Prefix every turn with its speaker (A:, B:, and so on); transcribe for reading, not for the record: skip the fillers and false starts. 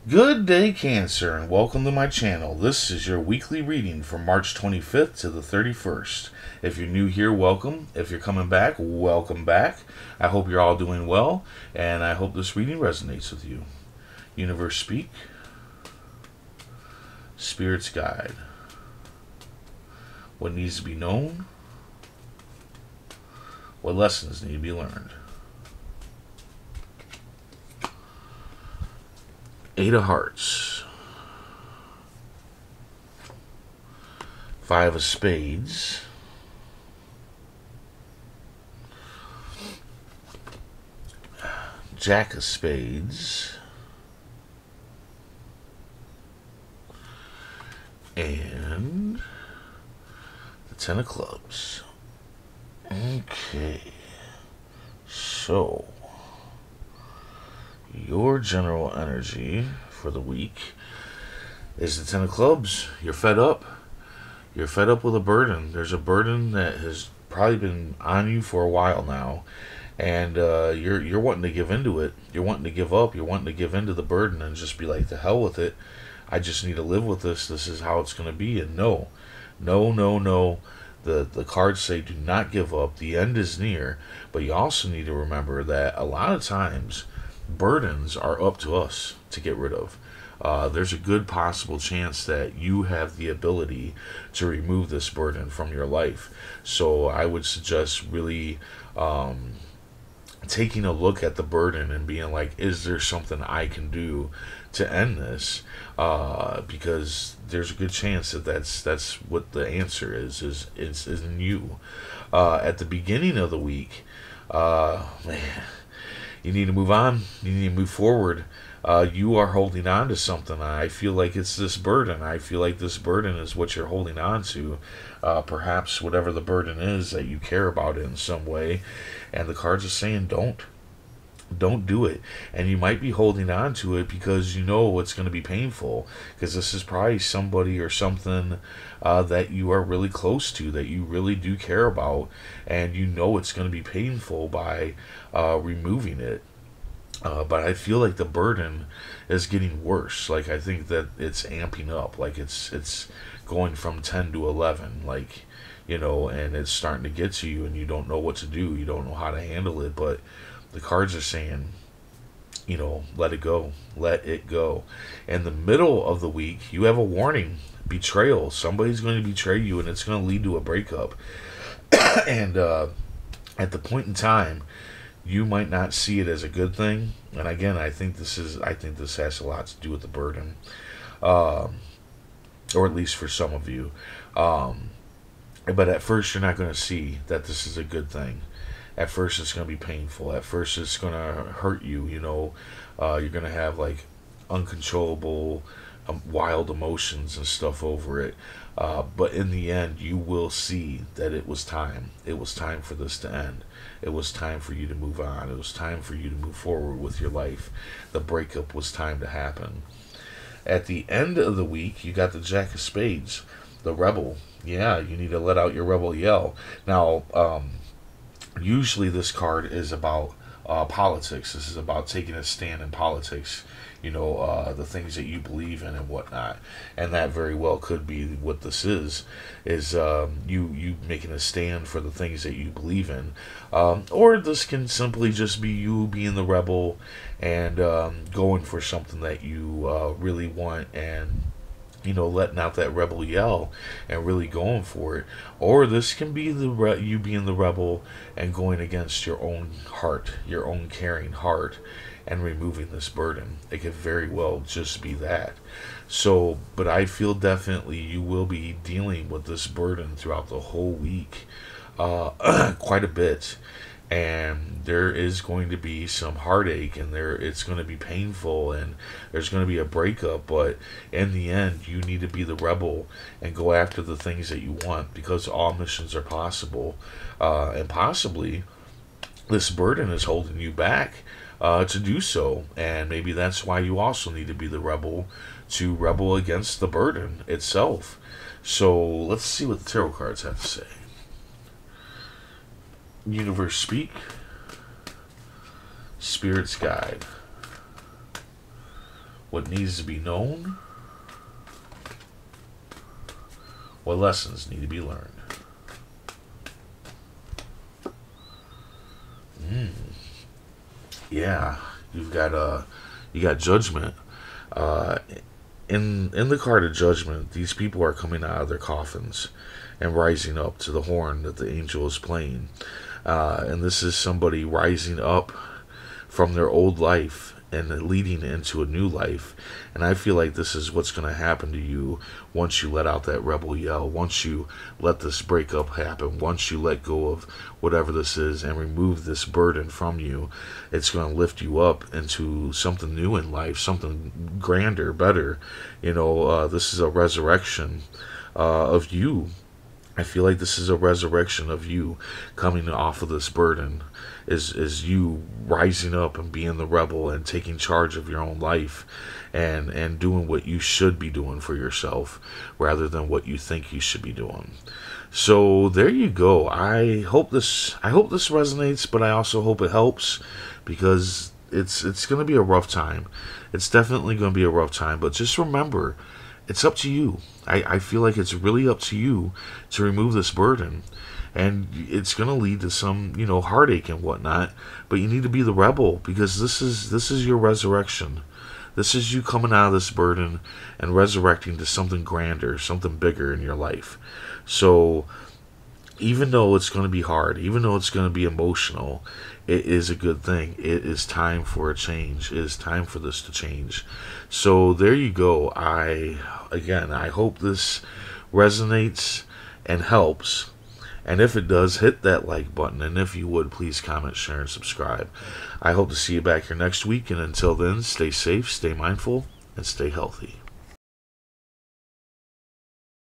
A: Good day, Cancer, and welcome to my channel. This is your weekly reading from March 25th to the 31st. If you're new here, welcome. If you're coming back, welcome back. I hope you're all doing well, and I hope this reading resonates with you. Universe speak. Spirits guide. What needs to be known? What lessons need to be learned? Eight of Hearts. Five of Spades. Jack of Spades. And the Ten of Clubs. Okay. So, your general energy for the week is the Ten of Clubs. You're fed up. You're fed up with a burden. There's a burden that has probably been on you for a while now, and you're wanting to give into it. You're wanting to give up. You're wanting to give into the burden and just be like, the hell with it. I just need to live with this. This is how it's going to be. And no. The cards say do not give up. The end is near. But you also need to remember that a lot of times burdens are up to us to get rid of. There's a good possible chance that you have the ability to remove this burden from your life. So I would suggest really taking a look at the burden and being like, is there something I can do to end this? Because there's a good chance that that's what the answer is in you. At the beginning of the week, man, you need to move on. You need to move forward. You are holding on to something. I feel like it's this burden. I feel like this burden is what you're holding on to. Perhaps whatever the burden is that you care about it in some way. And the cards are saying don't do it. And you might be holding on to it because you know it's going to be painful, because this is probably somebody or something that you are really close to, that you really do care about, and you know it's going to be painful by removing it. But I feel like the burden is getting worse. Like, I think that it's amping up. Like, it's going from 10 to 11. Like, and it's starting to get to you, and you don't know what to do. You don't know how to handle it. But the cards are saying, let it go. Let it go. In the middle of the week, you have a warning. Betrayal. Somebody's going to betray you, and it's going to lead to a breakup. And at the point in time, you might not see it as a good thing. And again, I think this has a lot to do with the burden, or at least for some of you. But at first, you're not going to see that this is a good thing. At first, it's going to be painful. At first, it's going to hurt you. You're going to have like uncontrollable, wild emotions and stuff over it. But in the end, you will see that it was time. It was time for this to end. It was time for you to move on. It was time for you to move forward with your life. The breakup was time to happen. At the end of the week, you got the Jack of Spades, the rebel. Yeah, you need to let out your rebel yell. Now, usually this card is about politics. This is about taking a stand in politics. The things that you believe in and whatnot. And that very well could be what this is you making a stand for the things that you believe in. Or this can simply just be you being the rebel and going for something that you really want, and letting out that rebel yell and really going for it. Or this can be you being the rebel and going against your own heart, your own caring heart, and removing this burden. It could very well just be that. So, but I feel definitely you will be dealing with this burden throughout the whole week, quite a bit. And there is going to be some heartache, and it's going to be painful, and there's going to be a breakup. But in the end, you need to be the rebel and go after the things that you want, because all missions are possible. And possibly this burden is holding you back to do so. And maybe that's why you also need to be the rebel, to rebel against the burden itself. So let's see what the tarot cards have to say. Universe speak. Spirits guide. what needs to be known, what lessons need to be learned. Yeah, you got judgment. Uh, in the card of judgment, these people are coming out of their coffins and rising up to the horn that the angel is playing. And this is somebody rising up from their old life and leading into a new life. And I feel like this is what's going to happen to you once you let out that rebel yell, once you let this breakup happen, once you let go of whatever this is and remove this burden from you. It's going to lift you up into something new in life, something grander, better. This is a resurrection of you. I feel like this is a resurrection of you coming off of this burden, is you rising up and being the rebel and taking charge of your own life and doing what you should be doing for yourself rather than what you think you should be doing. So there you go. I hope this resonates, but I also hope it helps, because it's going to be a rough time. It's definitely going to be a rough time, but just remember, it's up to you. I feel like it's really up to you to remove this burden. And it's going to lead to some, heartache and whatnot. But you need to be the rebel, because this is your resurrection. This is you coming out of this burden and resurrecting to something grander, something bigger in your life. So even though it's going to be hard, even though it's going to be emotional, it is a good thing. It is time for a change. It is time for this to change. So there you go. I hope this resonates and helps. And if it does, hit that like button. And if you would, please comment, share, and subscribe. I hope to see you back here next week. And until then, stay safe, stay mindful, and stay healthy.